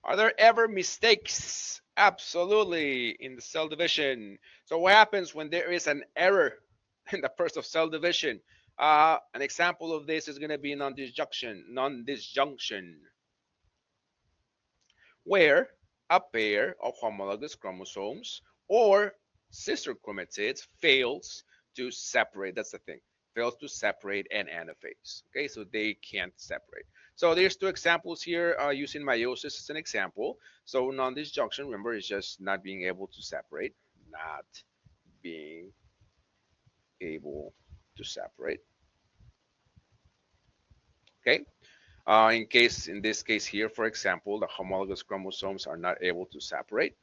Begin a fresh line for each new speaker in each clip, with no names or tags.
Are there ever mistakes? Absolutely, in the cell division. So what happens when there is an error in the process of cell division? An example of this is going to be non-disjunction, where a pair of homologous chromosomes or sister chromatids fails to separate. That's the thing. Fails to separate an anaphase. Okay, so they can't separate. So there's two examples here using meiosis as an example. So non-disjunction, remember, is just not being able to separate, not being able to separate. Okay. In this case here, for example, the homologous chromosomes are not able to separate.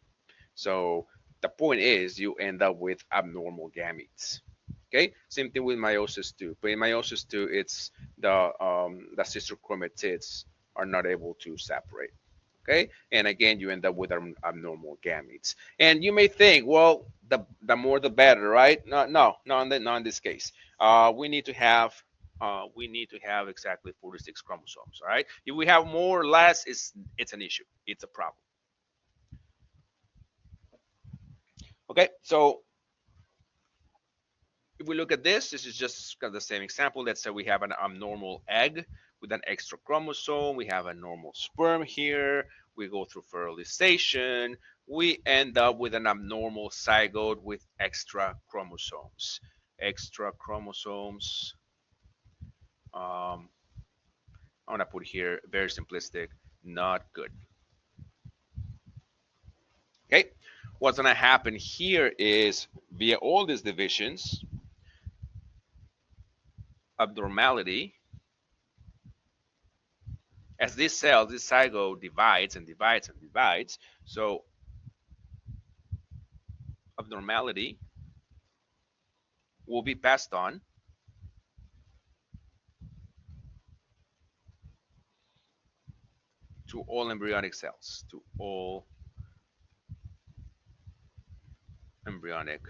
So the point is you end up with abnormal gametes. Okay, same thing with meiosis two. But in meiosis two, it's the sister chromatids are not able to separate. Okay, and again, you end up with abnormal gametes. And you may think, well, the more the better, right? No, no, not in this case. We need to have exactly 46 chromosomes. All right. If we have more or less, it's an issue. It's a problem. Okay, so if we look at this is just kind of the same example. Let's say we have an abnormal egg with an extra chromosome. We have a normal sperm here. We go through fertilization. We end up with an abnormal zygote with extra chromosomes. Extra chromosomes. Um, I'm gonna put here very simplistic, not good. Okay, what's gonna happen here is via all these divisions, abnormality, as this cell, this zygote divides and divides and divides, so abnormality will be passed on to all embryonic cells, to all embryonic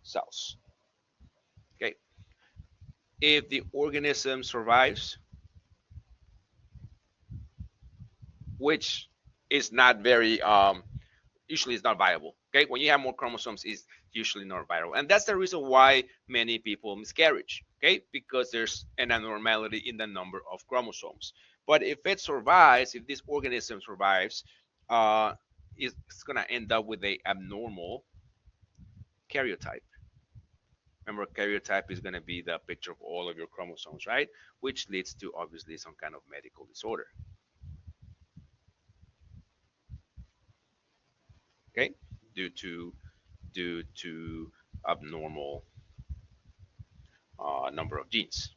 cells. Okay. If the organism survives, which is not very usually it's not viable. Okay, when you have more chromosomes, it's usually not viable, and that's the reason why many people miscarriage. Okay, because there's an abnormality in the number of chromosomes. But if it survives, if this organism survives, uh, it's gonna end up with a abnormal karyotype. Remember, karyotype is gonna be the picture of all of your chromosomes, right? Which leads to obviously some kind of medical disorder. Okay, due to due to abnormal number of genes.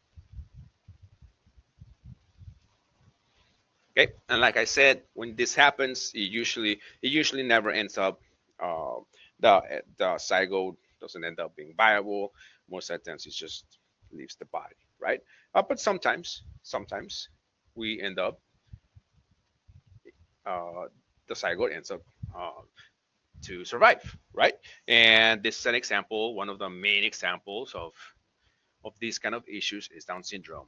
Okay, and like I said, when this happens, it usually never ends up uh, the zygote doesn't end up being viable. Most of the times, it just leaves the body, right? But sometimes we end up uh, the zygote ends up uh, to survive, right? And this is an example. One of the main examples of these kind of issues is Down syndrome.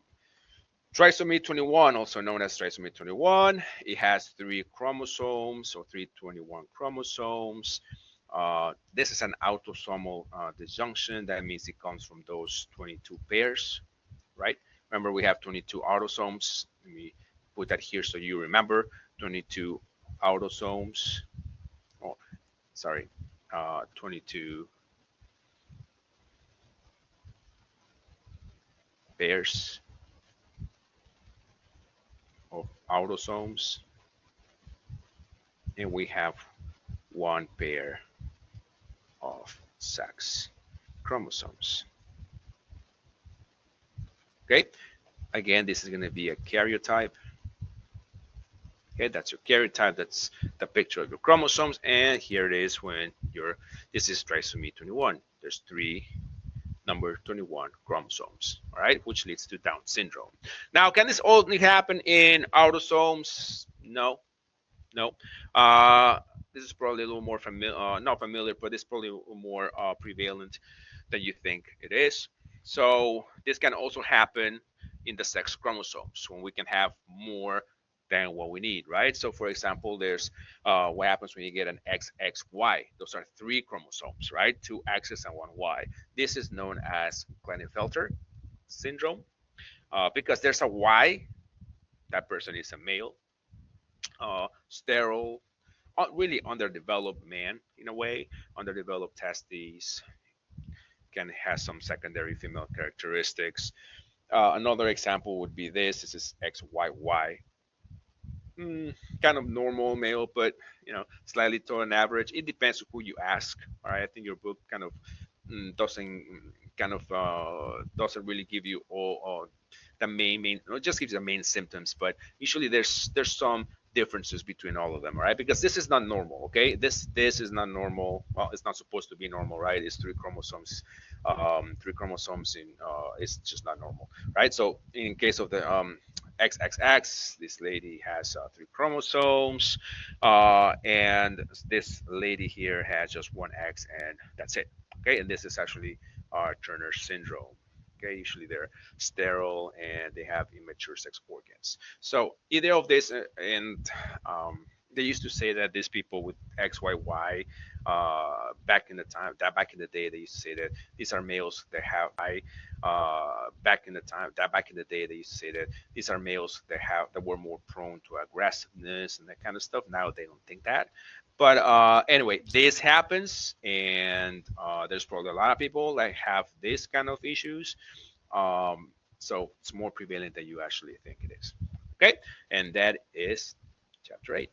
Trisomy 21, also known as trisomy 21, it has three chromosomes, or 321 chromosomes. This is an autosomal disjunction. That means it comes from those 22 pairs, right? Remember, we have 22 autosomes. Let me put that here so you remember 22 autosomes. Oh, sorry, 22 pairs of autosomes, and we have one pair of sex chromosomes. Okay, again, this is going to be a karyotype. Okay, that's your karyotype. That's the picture of your chromosomes, and here it is when this is trisomy 21. There's three number 21 chromosomes, all right, which leads to Down syndrome. Now, can this only happen in autosomes? No, no. This is probably a little more familiar, not familiar, but it's probably more prevalent than you think it is. So this can also happen in the sex chromosomes when we can have more than what we need, right? So, for example, there's what happens when you get an XXY. Those are three chromosomes, right? Two X's and one Y. This is known as Klinefelter syndrome because there's a Y. That person is a male, sterile, really underdeveloped man in a way, underdeveloped testes, can have some secondary female characteristics. Another example would be this. This is XYY. Kind of normal male, but slightly taller than average. It depends on who you ask. All right, I think your book kind of doesn't really give you all the main it just gives you the main symptoms, but usually there's some differences between all of them, all right? Because this is not normal, okay? This is not normal. Well, it's not supposed to be normal, right? It's three chromosomes in it's just not normal, right? So in case of the XXX, this lady has three chromosomes, and this lady here has just one X, and that's it. Okay, and this is actually Turner syndrome. Okay, usually they're sterile and they have immature sex organs. So either of this, and they used to say that these people with XYY, back in the day, they used to say that these are males that have back in the day, they used to say that these are males that were more prone to aggressiveness and that kind of stuff. Now they don't think that. But anyway, this happens, and there's probably a lot of people that have this kind of issues. So it's more prevalent than you actually think it is. Okay, and that is chapter 8.